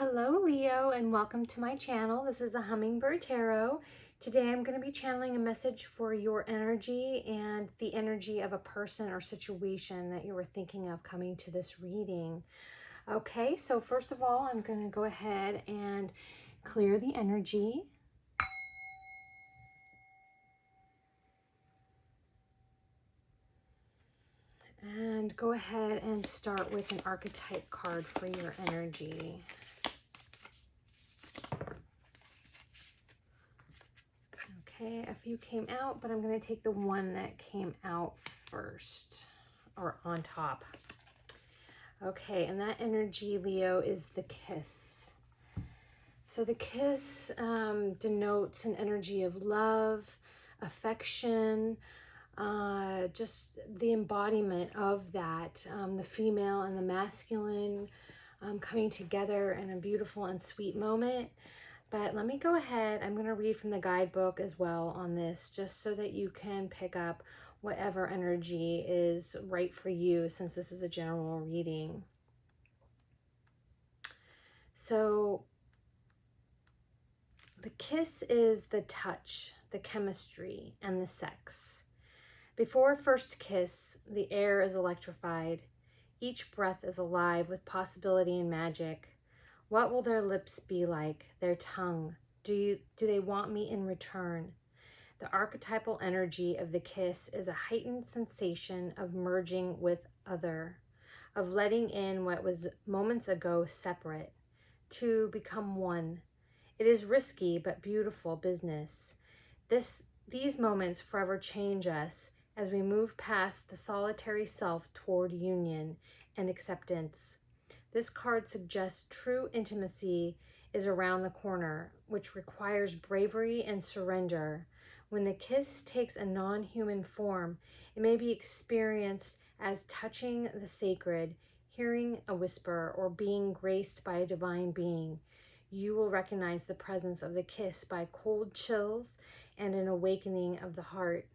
Hello Leo, and welcome to my channel. This is a Hummingbird Tarot. Today I'm going to be channeling a message for your energy and the energy of a person or situation that you were thinking of coming to this reading. Okay, so first of all, I'm going to go ahead and clear the energy. And go ahead and start with an archetype card for your energy. Okay, a few came out, but I'm going to take the one that came out first, or on top. Okay, and that energy, Leo, is the kiss. So the kiss denotes an energy of love, affection, just the embodiment of that, the female and the masculine coming together in a beautiful and sweet moment. But let me go ahead. I'm going to read from the guidebook as well on this, just so that you can pick up whatever energy is right for you, since this is a general reading. So the kiss is the touch, the chemistry, and the sex. Before a first kiss, the air is electrified. Each breath is alive with possibility and magic. What will their lips be like? Their tongue? Do they want me in return? The archetypal energy of the kiss is a heightened sensation of merging with other, of letting in what was moments ago separate, to become one. It is risky but beautiful business. These moments forever change us as we move past the solitary self toward union and acceptance. This card suggests true intimacy is around the corner, which requires bravery and surrender. When the kiss takes a non-human form, it may be experienced as touching the sacred, hearing a whisper, or being graced by a divine being. You will recognize the presence of the kiss by cold chills and an awakening of the heart.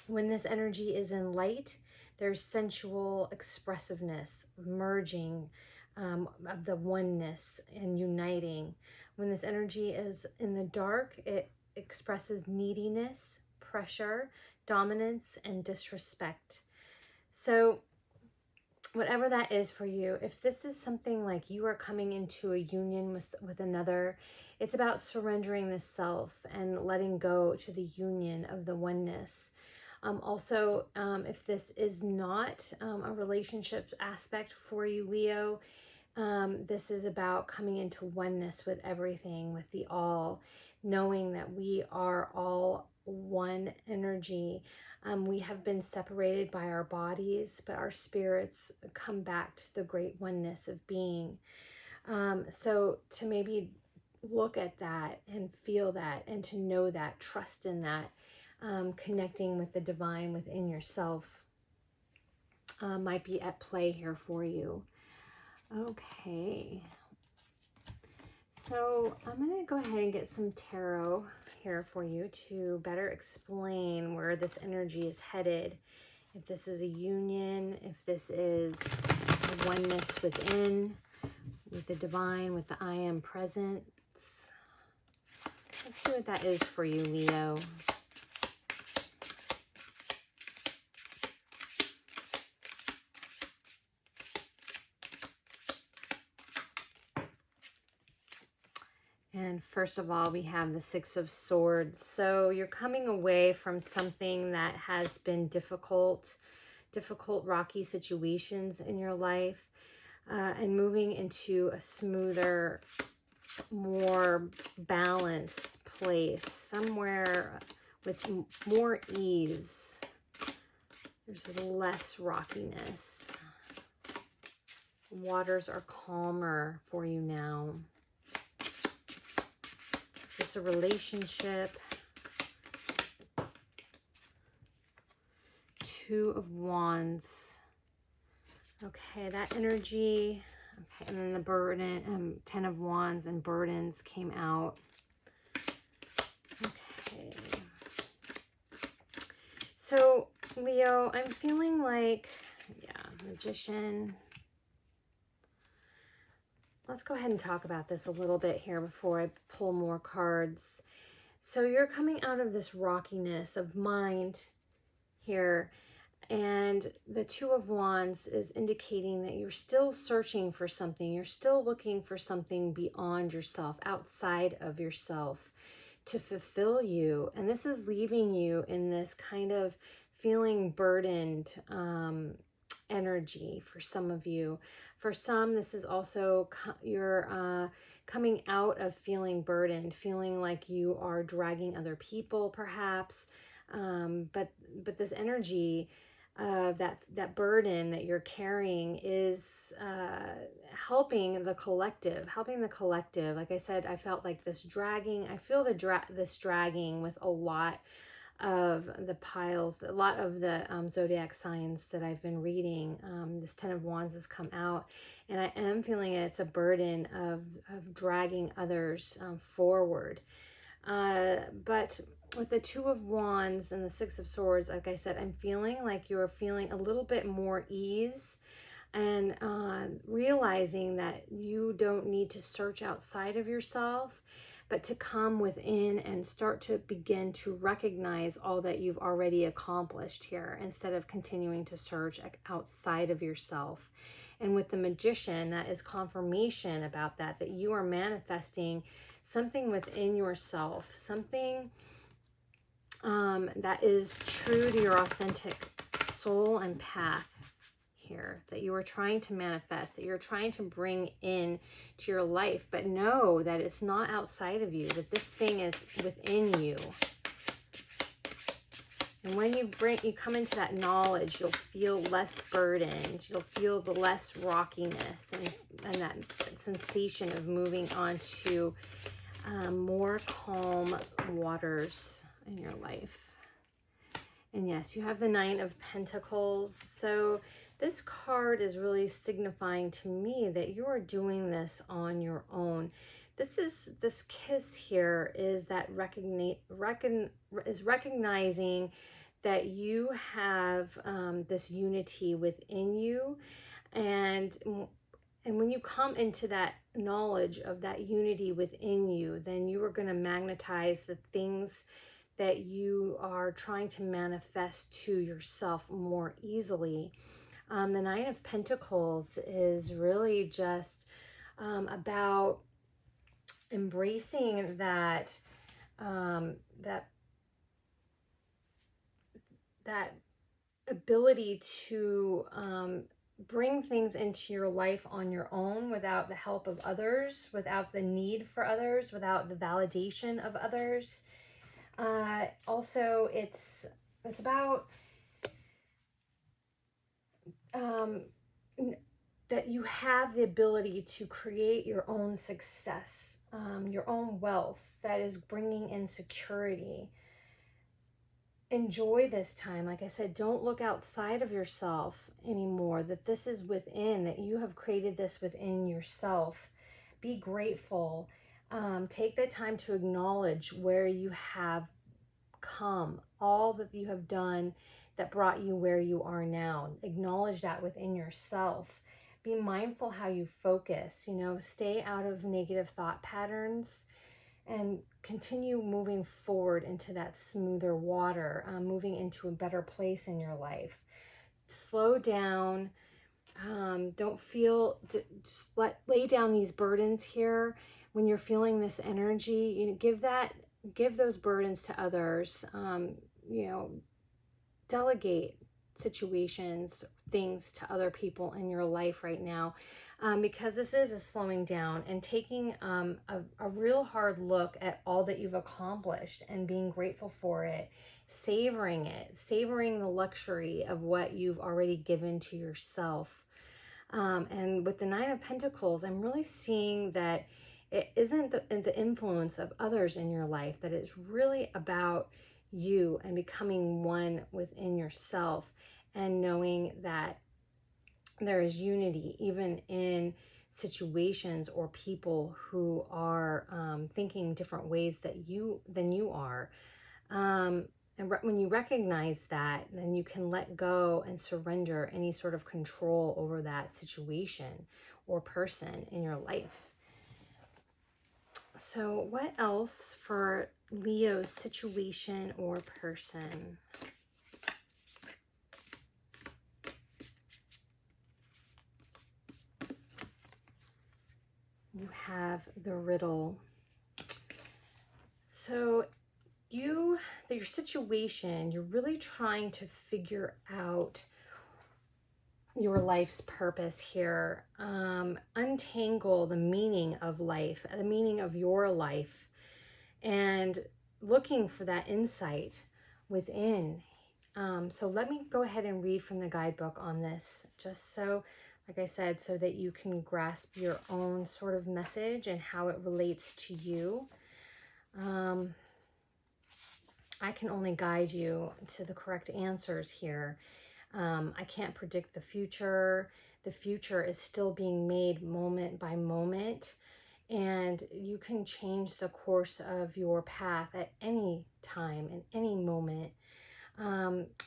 When this energy is in light, there's sensual expressiveness, merging of the oneness and uniting. When this energy is in the dark, it expresses neediness, pressure, dominance, and disrespect. So whatever that is for you, if this is something like you are coming into a union with another, it's about surrendering the self and letting go to the union of the oneness. Also, if this is not a relationship aspect for you, Leo, this is about coming into oneness with everything, with the all, knowing that we are all one energy. We have been separated by our bodies, but our spirits come back to the great oneness of being. So to maybe look at that and feel that and to know that, trust in that, connecting with the divine within yourself might be at play here for you. Okay, so I'm going to go ahead and get some tarot here for you to better explain where this energy is headed. If this is a union, if this is a oneness within, with the divine, with the I am presence. Let's see what that is for you, Leo. And first of all, we have the Six of Swords. So you're coming away from something that has been difficult, rocky situations in your life, and moving into a smoother, more balanced place, somewhere with more ease. There's less rockiness. Waters are calmer for you now. A relationship. Two of Wands. Okay, that energy. Okay, and then the burden, 10 of Wands and burdens came out. Okay. So, Leo, I'm feeling like, yeah, Magician. let's go ahead and talk about this a little bit here before I pull more cards. So you're coming out of this rockiness of mind here, and the Two of Wands is indicating that you're still searching for something. You're still looking for something beyond yourself, outside of yourself, to fulfill you. And this is leaving you in this kind of feeling burdened energy for some of you. For some, this is also you're coming out of feeling burdened, feeling like you are dragging other people perhaps. But this energy of that burden that you're carrying is helping the collective. Like I said, I felt like this dragging. I feel this dragging with a lot of the piles, a lot of the zodiac signs that I've been reading. This Ten of Wands has come out, and I am feeling it's a burden of dragging others forward. But with the Two of Wands and the Six of Swords, like I said, I'm feeling like you're feeling a little bit more ease, and realizing that you don't need to search outside of yourself, but to come within and start to begin to recognize all that you've already accomplished here, instead of continuing to search outside of yourself. And with the Magician, that is confirmation about that you are manifesting something within yourself, something that is true to your authentic soul and path here, that you are trying to manifest, that you're trying to bring in to your life. But know that it's not outside of you, that this thing is within you. And when you come into that knowledge, you'll feel less burdened. You'll feel the less rockiness and that sensation of moving on to more calm waters in your life. And yes, you have the Nine of Pentacles. So this card is really signifying to me that you are doing this on your own. This kiss here is that recognizing that you have this unity within you, and when you come into that knowledge of that unity within you, then you are going to magnetize the things that you are trying to manifest to yourself more easily. The Nine of Pentacles is really just about embracing that ability to bring things into your life on your own, without the help of others, without the need for others, without the validation of others. Also, it's about that you have the ability to create your own success, your own wealth that is bringing in security. Enjoy this time. Like I said, don't look outside of yourself anymore, that this is within, that you have created this within yourself. Be grateful. Take the time to acknowledge where you have come, all that you have done that brought you where you are now. Acknowledge that within yourself. Be mindful how you focus, stay out of negative thought patterns, and continue moving forward into that smoother water, moving into a better place in your life. Slow down. Don't feel, just lay down these burdens here. When you're feeling this energy, give those burdens to others. Delegate situations, things to other people in your life right now, because this is a slowing down and taking a real hard look at all that you've accomplished and being grateful for it, savoring the luxury of what you've already given to yourself. And with the Nine of Pentacles, I'm really seeing that it isn't the influence of others in your life, that it's really about you and becoming one within yourself, and knowing that there is unity even in situations or people who are thinking different ways than you are. And when you recognize that, then you can let go and surrender any sort of control over that situation or person in your life. So what else for Leo's situation or person? You have the riddle. So your situation, you're really trying to figure out your life's purpose here. Untangle the meaning of life, the meaning of your life, and looking for that insight within. So let me go ahead and read from the guidebook on this, just so, like I said, so that you can grasp your own sort of message and how it relates to you. I can only guide you to the correct answers here. I can't predict the future. The future is still being made moment by moment, and you can change the course of your path at any time, in any moment.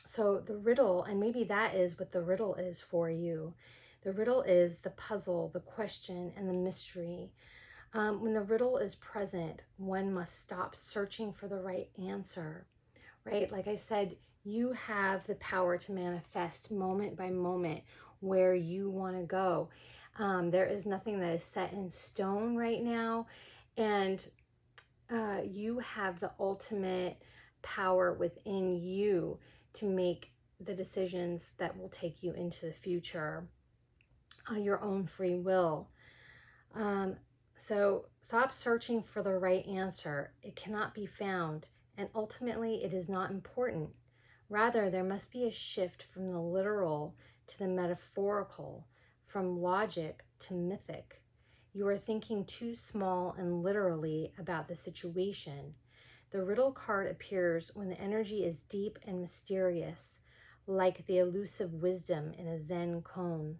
So the riddle, and maybe that is what the riddle is for you. The riddle is the puzzle, the question, and the mystery. When the riddle is present, one must stop searching for the right answer, right? Like I said, you have the power to manifest moment by moment where you want to go. There is nothing that is set in stone right now, and you have the ultimate power within you to make the decisions that will take you into the future, your own free will. So stop searching for the right answer. It cannot be found, and ultimately it is not important. Rather, there must be a shift from the literal to the metaphorical, from logic to mythic. You are thinking too small and literally about the situation. The riddle card appears when the energy is deep and mysterious, like the elusive wisdom in a Zen koan.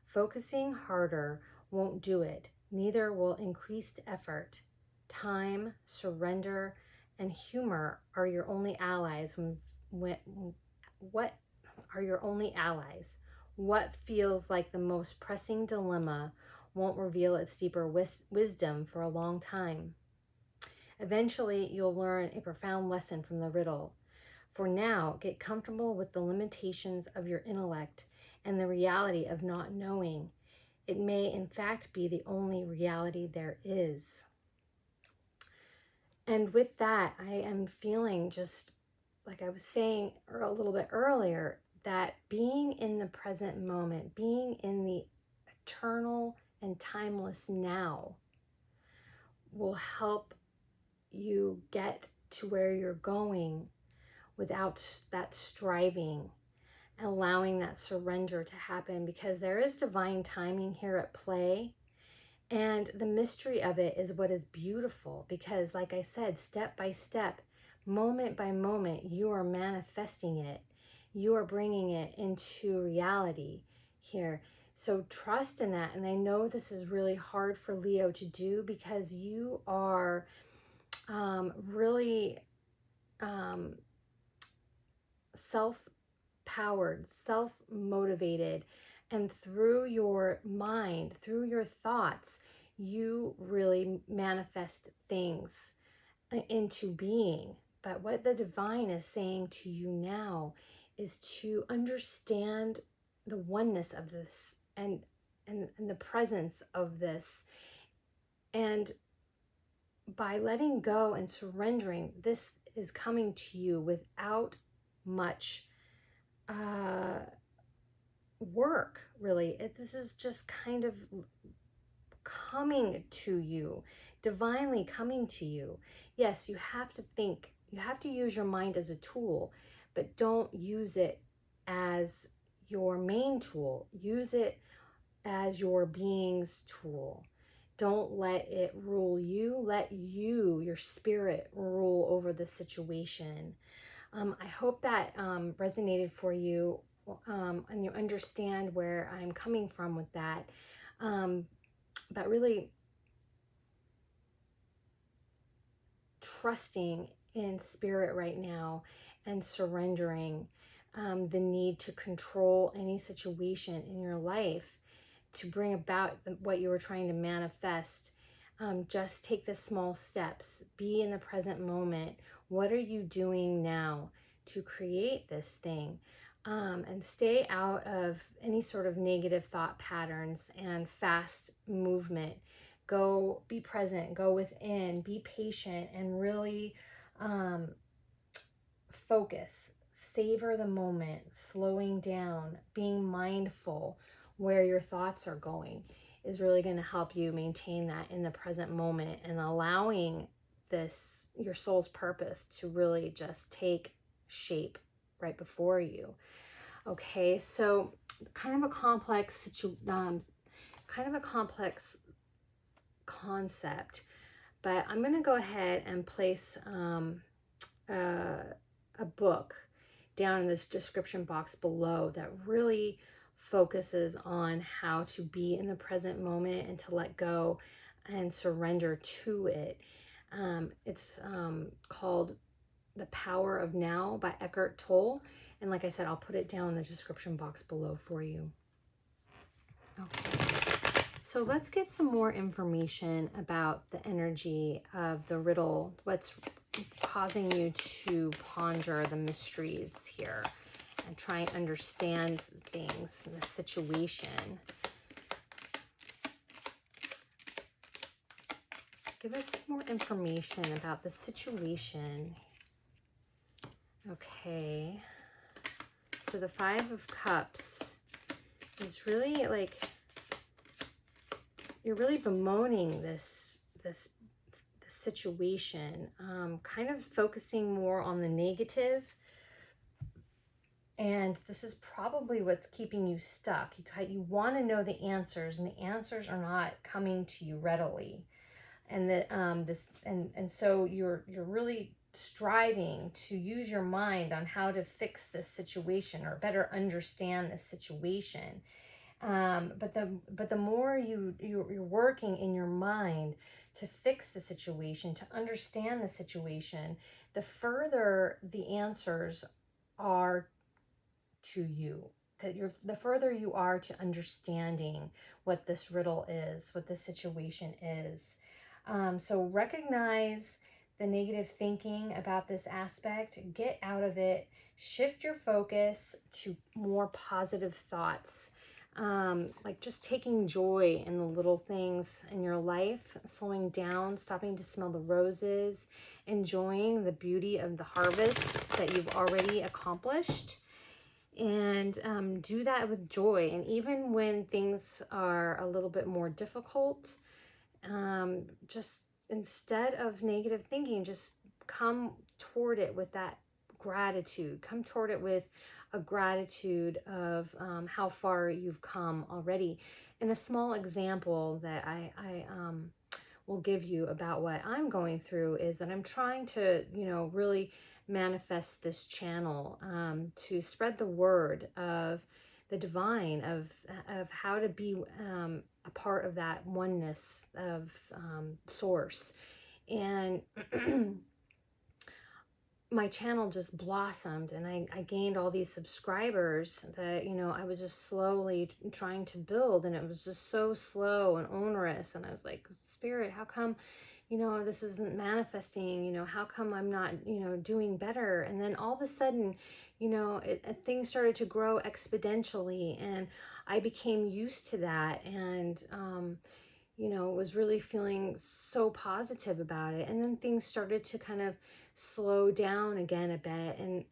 Focusing harder won't do it. Neither will increased effort. Time, surrender, and humor are your only allies. What are your only allies? What feels like the most pressing dilemma won't reveal its deeper wisdom for a long time. Eventually, you'll learn a profound lesson from the riddle. For now, get comfortable with the limitations of your intellect and the reality of not knowing. It may, in fact, be the only reality there is. And with that, I am feeling, just like I was saying a little bit earlier, that being in the present moment, being in the eternal and timeless now, will help you get to where you're going without that striving, allowing that surrender to happen, because there is divine timing here at play. And the mystery of it is what is beautiful, because like I said, step by step, moment by moment, you are manifesting it. You are bringing it into reality here. So trust in that. And I know this is really hard for Leo to do, because you are really self-powered, self-motivated, and through your mind, through your thoughts, you really manifest things into being. But what the divine is saying to you now is to understand the oneness of this and the presence of this. And by letting go and surrendering, this is coming to you without much work, really. This is just kind of coming to you, divinely coming to you. Yes, you have to think, you have to use your mind as a tool, but don't use it as your main tool. Use it as your being's tool. Don't let it rule you. Let you, your spirit, rule over the situation. I hope that resonated for you, and you understand where I'm coming from with that. But really trusting in spirit right now and surrendering the need to control any situation in your life to bring about what you were trying to manifest. Just take the small steps. Be in the present moment. What are you doing now to create this thing? And stay out of any sort of negative thought patterns and fast movement. Go be present, go within, be patient, and really focus. Savor the moment, slowing down, being mindful where your thoughts are going is really going to help you maintain that in the present moment and allowing this, your soul's purpose, to really just take shape right before you. Okay, so kind of a complex concept, but I'm going to go ahead and place a book down in this description box below that really focuses on how to be in the present moment and to let go and surrender to it. It's called The Power of Now by Eckhart Tolle. And like I said, I'll put it down in the description box below for you. Okay, so let's get some more information about the energy of the riddle, what's causing you to ponder the mysteries here and try and understand things in the situation. Give us more information about the situation. Okay, so the Five of Cups is really like, you're really bemoaning this situation, kind of focusing more on the negative. And this is probably what's keeping you stuck. You want to know the answers, and the answers are not coming to you readily. And that so you're really striving to use your mind on how to fix this situation or better understand this situation. But the more you're working in your mind to fix the situation, to understand the situation, the further the answers are to you. The further you are to understanding what this riddle is, what the situation is. So recognize the negative thinking about this aspect, get out of it, shift your focus to more positive thoughts. Like just taking joy in the little things in your life, slowing down, stopping to smell the roses, enjoying the beauty of the harvest that you've already accomplished, and do that with joy. And even when things are a little bit more difficult, just instead of negative thinking, just come toward it with that gratitude. Come toward it with a gratitude of how far you've come already. And a small example that I will give you about what I'm going through is that I'm trying to, really manifest this channel to spread the word of the divine, of how to be a part of that oneness of source. And my channel just blossomed, and I gained all these subscribers that, I was just slowly trying to build, and it was just so slow and onerous. And I was like, Spirit, how come, this isn't manifesting? How come I'm not, doing better? And then all of a sudden, things started to grow exponentially, and I became used to that, and was really feeling so positive about it. And then things started to kind of slow down again a bit. And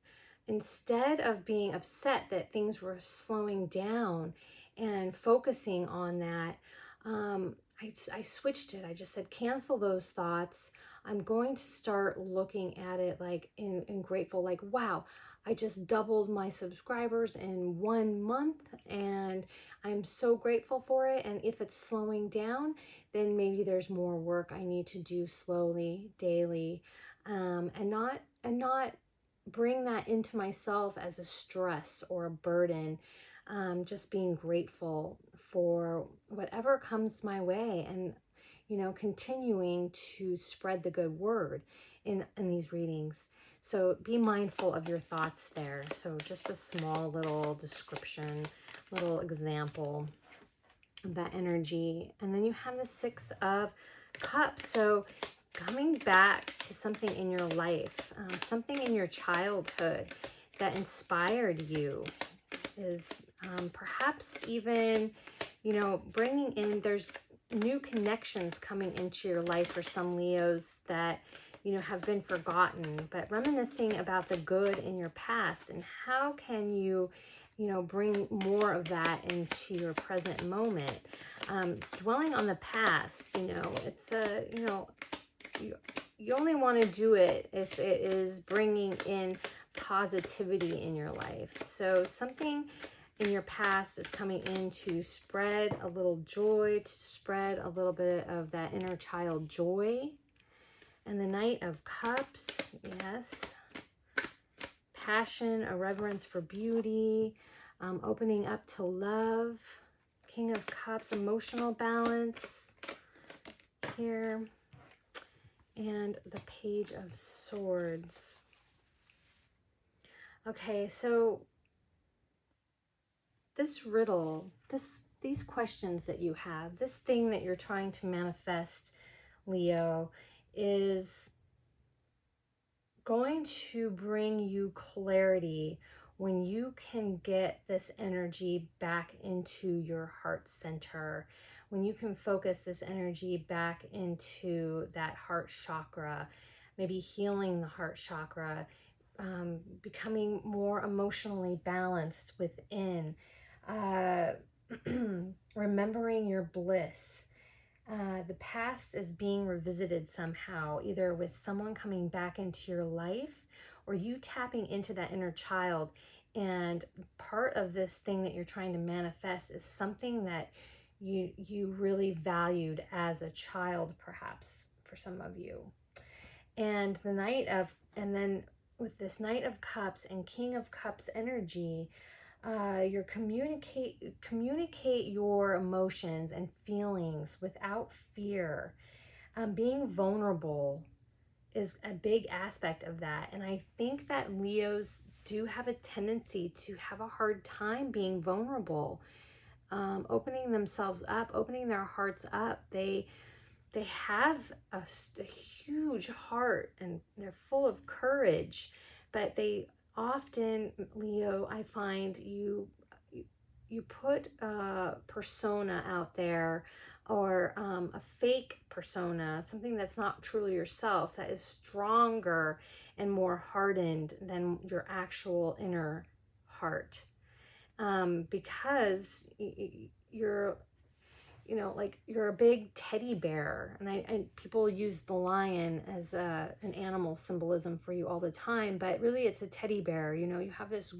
instead of being upset that things were slowing down and focusing on that, I switched it. I just said, cancel those thoughts. I'm going to start looking at it like in grateful, like, wow, I just doubled my subscribers in 1 month, and I'm so grateful for it. And if it's slowing down, then maybe there's more work I need to do slowly, daily, and not bring that into myself as a stress or a burden. Just being grateful for whatever comes my way. And continuing to spread the good word in these readings. So be mindful of your thoughts there. So just a small little description, little example of that energy. And then you have the Six of Cups. So coming back to something in your life, something in your childhood that inspired you is perhaps even, bringing in, there's new connections coming into your life for some Leos that, have been forgotten, but reminiscing about the good in your past and how can you, bring more of that into your present moment. Dwelling on the past, it's a, you only want to do it if it is bringing in positivity in your life. So something in your past is coming in to spread a little joy, to spread a little bit of that inner child joy. And the Knight of Cups, yes. Passion, a reverence for beauty, opening up to love. King of Cups, emotional balance here. And the Page of Swords. Okay, so this riddle, these questions that you have, this thing that you're trying to manifest, Leo, is going to bring you clarity when you can get this energy back into your heart center, when you can focus this energy back into that heart chakra, maybe healing the heart chakra, becoming more emotionally balanced within, remembering your bliss. The past is being revisited somehow, either with someone coming back into your life or you tapping into that inner child. And part of this thing that you're trying to manifest is something that you really valued as a child, perhaps, for some of you. And and then with this Knight of Cups and King of Cups energy, you communicate your emotions and feelings without fear. Being vulnerable is a big aspect of that. And I think that Leos do have a tendency to have a hard time being vulnerable, opening themselves up, opening their hearts up. They have a huge heart and they're full of courage, but they often, Leo, I find you put a persona out there, or a fake persona, something that's not truly yourself, that is stronger and more hardened than your actual inner heart, because you're like you're a big teddy bear, and people use the lion as an animal symbolism for you all the time, but really it's a teddy bear. You have this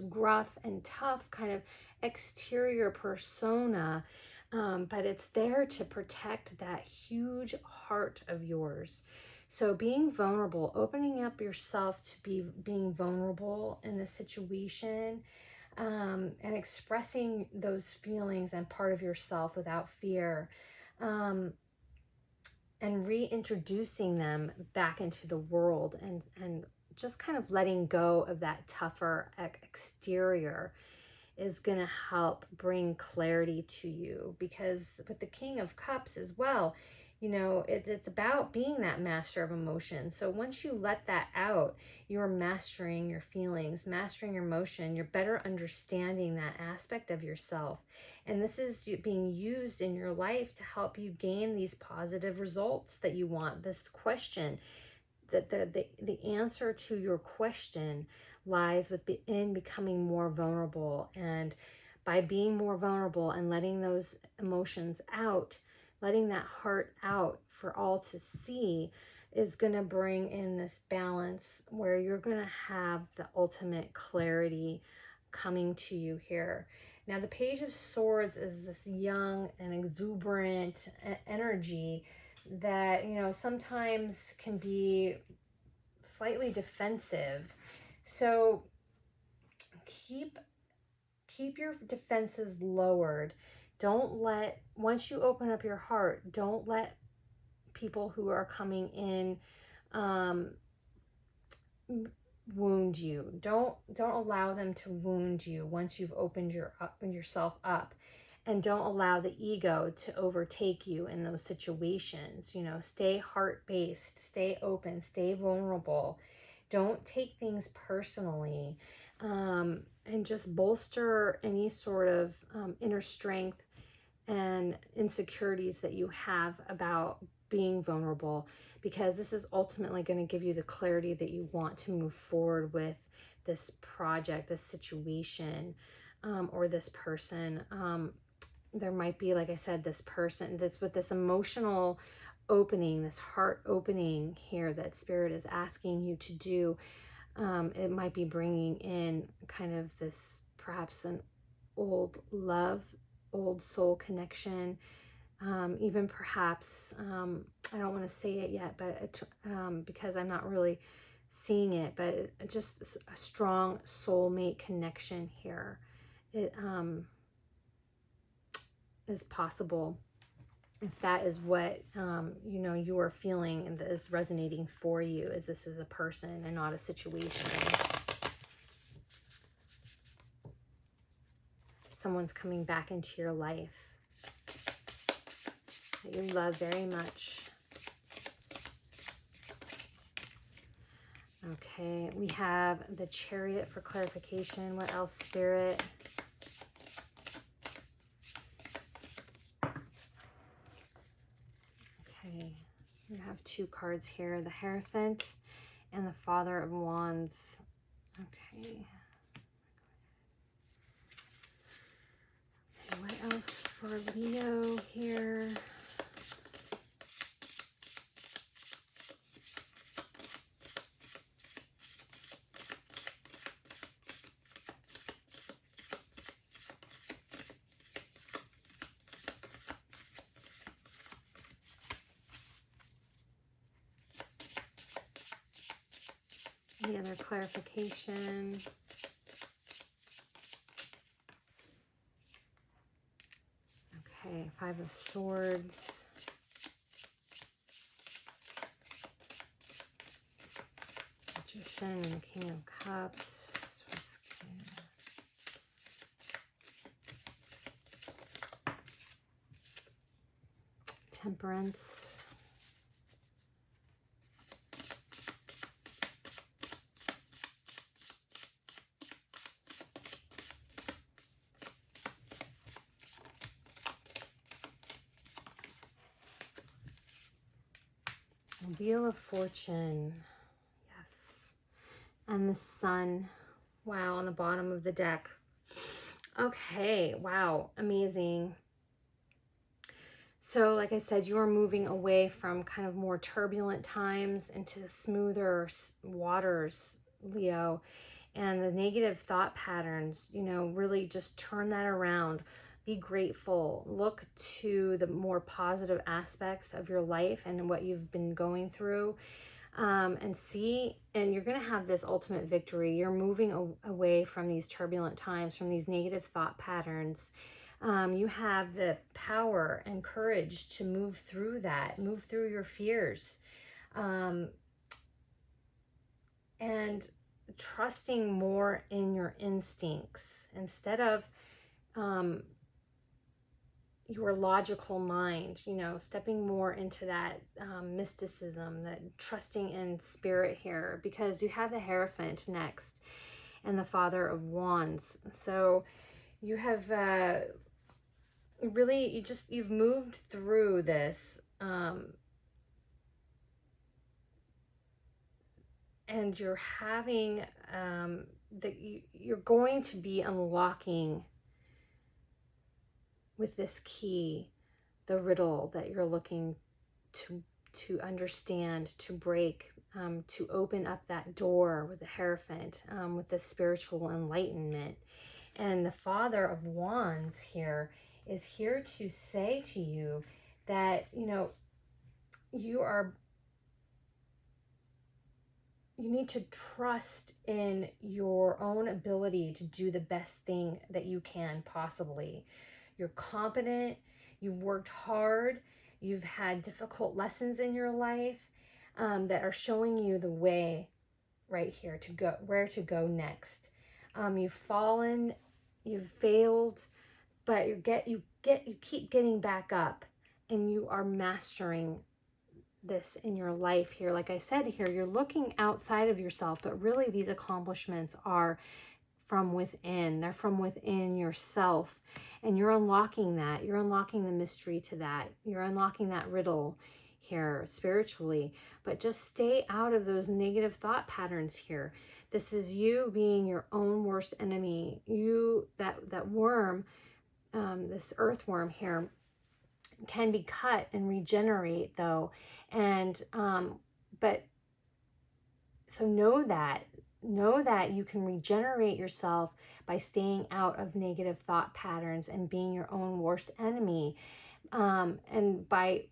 gruff and tough kind of exterior persona, but it's there to protect that huge heart of yours. So being vulnerable, opening up yourself to being vulnerable in this situation, and expressing those feelings and part of yourself without fear, and reintroducing them back into the world, and just kind of letting go of that tougher exterior is going to help bring clarity to you. Because with the King of Cups as well, it's about being that master of emotion. So once you let that out, you're mastering your feelings, mastering your emotion. You're better understanding that aspect of yourself. And this is being used in your life to help you gain these positive results that you want. This question, that the answer to your question lies in becoming more vulnerable. And by being more vulnerable and letting those emotions out, letting that heart out for all to see, is going to bring in this balance where you're going to have the ultimate clarity coming to you here. Now, the Page of Swords is this young and exuberant energy that, sometimes can be slightly defensive. So keep your defenses lowered. Don't let, once you open up your heart, don't let people who are coming in wound you. Don't allow them to wound you once you've opened yourself up. And don't allow the ego to overtake you in those situations. You know, stay heart-based, stay open, stay vulnerable. Don't take things personally. And just bolster any sort of inner strength and insecurities that you have about being vulnerable, because this is ultimately going to give you the clarity that you want to move forward with this project, this situation, or this person. There might be, like I said, this person that's with this emotional opening, this heart opening here that Spirit is asking you to do. It might be bringing in kind of this, perhaps an old love, old soul connection, even perhaps, I don't want to say it yet, but because I'm not really seeing it, but just a strong soulmate connection here. It is possible, if that is what you know, you are feeling and that is resonating for you, is this is a person and not a situation. Someone's coming back into your life that you love very much. Okay, we have the Chariot for clarification. What else, Spirit? Okay, we have two cards here, the Hierophant and the Father of Wands. Okay. What else for Leo here? Any other clarification? Okay, Five of Swords. Magician and the King of Cups. Swords King. Temperance. Wheel of Fortune. Yes. And the Sun. Wow, on the bottom of the deck. Okay, wow, amazing. So, like I said, you are moving away from kind of more turbulent times into smoother waters, Leo. And the negative thought patterns, you know, really just turn that around. Be grateful. Look to the more positive aspects of your life and what you've been going through. And see, and you're going to have this ultimate victory. You're moving away from these turbulent times, from these negative thought patterns. You have the power and courage to move through that, move through your fears. And trusting more in your instincts instead of your logical mind, you know, stepping more into that mysticism, that trusting in spirit here, because you have the Hierophant next and the Father of Wands. So you have really, you've moved through this and you're having you're going to be unlocking with this key the riddle that you're looking to understand, to break, to open up that door with the Hierophant, with the spiritual enlightenment. And the Father of Wands here is here to say to you that, you know, you need to trust in your own ability to do the best thing that you can possibly. you're competent, you've worked hard, you've had difficult lessons in your life that are showing you the way right here to go, where to go next. You've fallen, you've failed, but you keep getting back up, and you are mastering this in your life here. Like I said here, you're looking outside of yourself, but really these accomplishments are from within. They're from within yourself, and you're unlocking that. You're unlocking the mystery to that. You're unlocking that riddle here spiritually. But just stay out of those negative thought patterns here. This is you being your own worst enemy. You, that worm, this earthworm here, can be cut and regenerate though. And but so know that you can regenerate yourself by staying out of negative thought patterns and being your own worst enemy. And by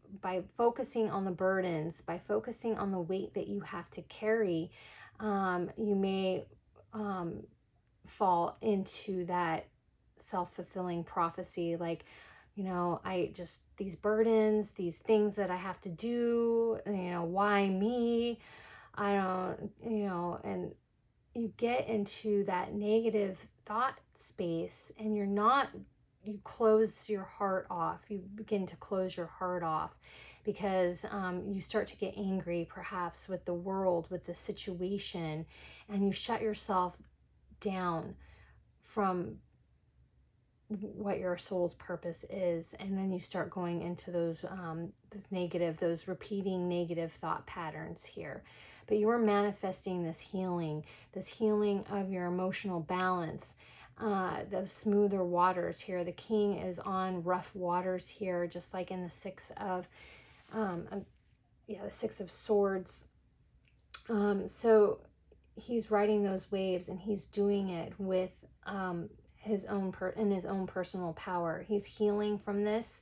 focusing on the burdens, by focusing on the weight that you have to carry, you may fall into that self-fulfilling prophecy, like, you know, these burdens, these things that I have to do, you know, why me? I don't, you know, and you get into that negative thought space, and you close your heart off. You begin to close your heart off because you start to get angry perhaps with the world, with the situation, and you shut yourself down from what your soul's purpose is. And then you start going into those repeating negative thought patterns here. But you are manifesting this healing of your emotional balance, the smoother waters here. The king is on rough waters here, just like in the Six of Swords. So he's riding those waves, and he's doing it with his own personal power. He's healing from this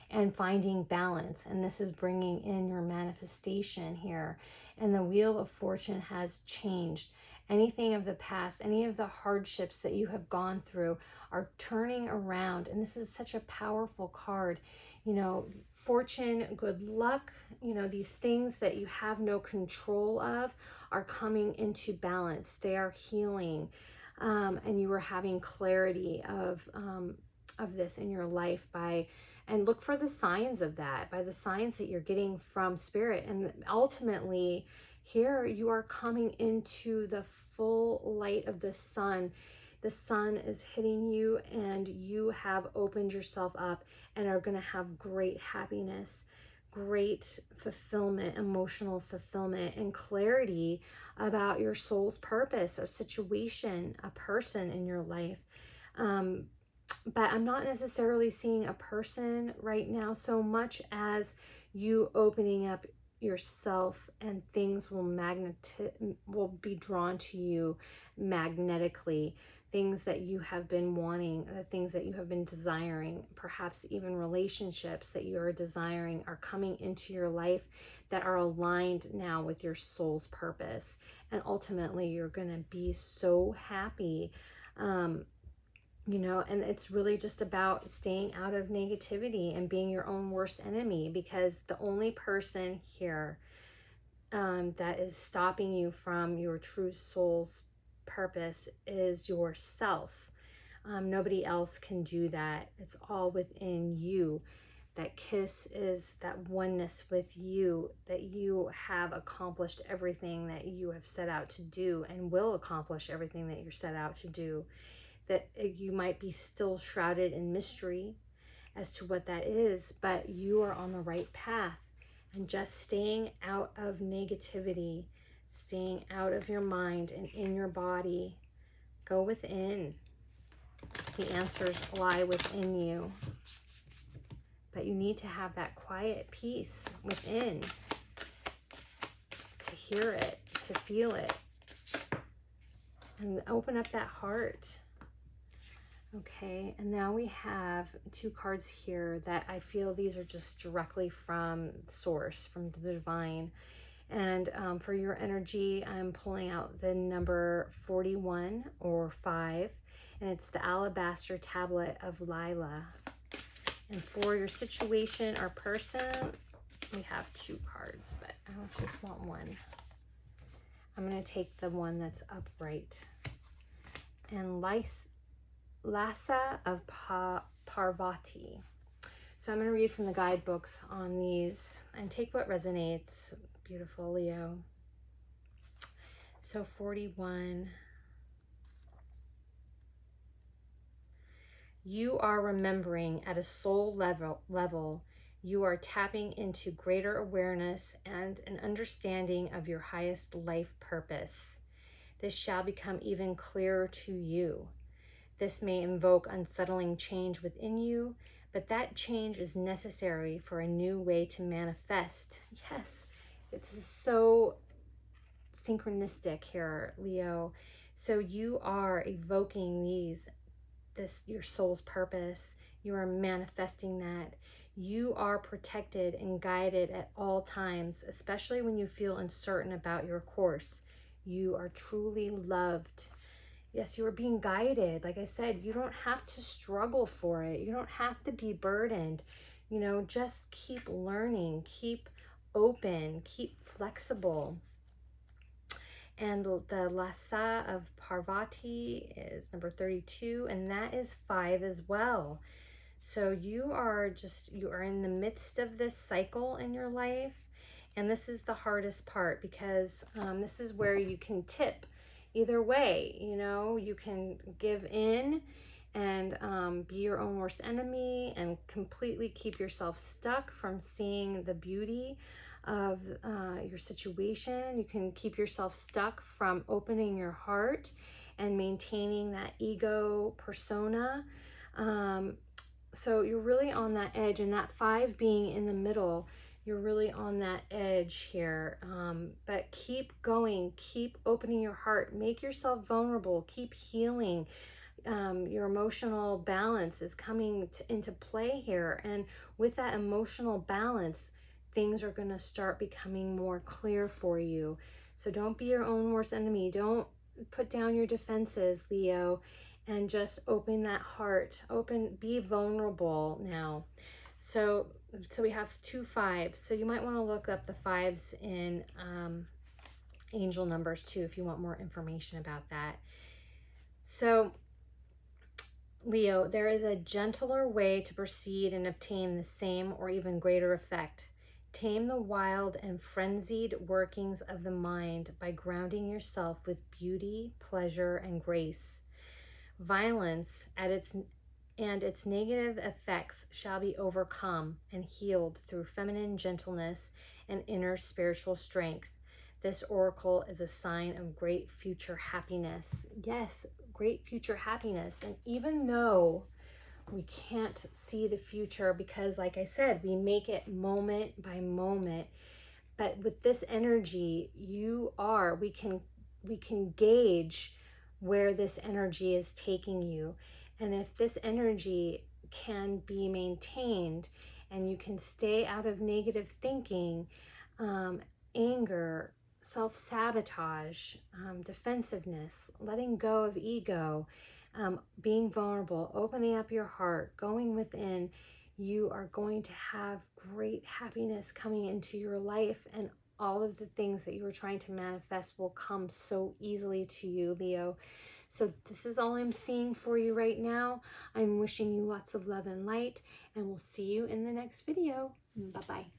and finding balance, and this is bringing in your manifestation here. And the wheel of fortune has changed. Anything of the past, any of the hardships that you have gone through are turning around, and this is such a powerful card. You know, fortune, good luck, you know, these things that you have no control of are coming into balance. They are healing. And you are having clarity of this in your life and look for the signs of that, by the signs that you're getting from spirit. And ultimately here you are coming into the full light of the sun. The sun is hitting you, and you have opened yourself up and are going to have great happiness, great fulfillment, emotional fulfillment, and clarity about your soul's purpose, a situation, a person in your life. But I'm not necessarily seeing a person right now so much as you opening up yourself, and things will be drawn to you magnetically. Things that you have been wanting, the things that you have been desiring, perhaps even relationships that you are desiring are coming into your life that are aligned now with your soul's purpose. And ultimately, you're going to be so happy. You know, and it's really just about staying out of negativity and being your own worst enemy, because the only person here that is stopping you from your true soul's purpose is yourself. Nobody else can do that. It's all within you. That kiss is that oneness with you, that you have accomplished everything that you have set out to do, and will accomplish everything that you're set out to do. That you might be still shrouded in mystery as to what that is, but you are on the right path. And just staying out of negativity, staying out of your mind and in your body. Go within. The answers lie within you. But you need to have that quiet peace within to hear it, to feel it, and open up that heart. Okay, and now we have two cards here that I feel these are just directly from source, from the divine. And for your energy, I'm pulling out the number 41 or 5, and it's the alabaster tablet of Lila. And for your situation or person, we have 2 cards, but I don't just want one. I'm going to take the one that's upright. And Lassa of Parvati. So I'm going to read from the guidebooks on these and take what resonates. Beautiful, Leo. So 41. You are remembering at a soul level, you are tapping into greater awareness and an understanding of your highest life purpose. This shall become even clearer to you. This may invoke unsettling change within you, but that change is necessary for a new way to manifest. Yes, it's so synchronistic here, Leo. So you are evoking your soul's purpose. You are manifesting that. You are protected and guided at all times, especially when you feel uncertain about your course. You are truly loved. Yes, you are being guided. Like I said, you don't have to struggle for it. You don't have to be burdened. You know, just keep learning, keep open, keep flexible. And the Lassa of Parvati is number 32, and that is 5 as well. So you are in the midst of this cycle in your life, and this is the hardest part because this is where you can tip either way. You know, you can give in and be your own worst enemy and completely keep yourself stuck from seeing the beauty of your situation. You can keep yourself stuck from opening your heart and maintaining that ego persona. So you're really on that edge, and that 5 being in the middle, you're really on that edge here. But keep going, keep opening your heart, make yourself vulnerable, keep healing. Your emotional balance is coming into play here. And with that emotional balance, things are going to start becoming more clear for you. So don't be your own worst enemy. Don't put down your defenses, Leo, and just open that heart. Be vulnerable now. So we have 2 5s. So you might want to look up the 5s in angel numbers too, if you want more information about that. So Leo, there is a gentler way to proceed and obtain the same or even greater effect. Tame the wild and frenzied workings of the mind by grounding yourself with beauty, pleasure, and grace. Violence and its negative effects shall be overcome and healed through feminine gentleness and inner spiritual strength. This oracle is a sign of great future happiness. Yes, great future happiness. And even though we can't see the future because, like I said, we make it moment by moment, but with this energy, we can gauge where this energy is taking you. And if this energy can be maintained and you can stay out of negative thinking, anger, self-sabotage, defensiveness, letting go of ego, being vulnerable, opening up your heart, going within, you are going to have great happiness coming into your life, and all of the things that you were trying to manifest will come so easily to you, Leo. So this is all I'm seeing for you right now. I'm wishing you lots of love and light, and we'll see you in the next video. Bye-bye.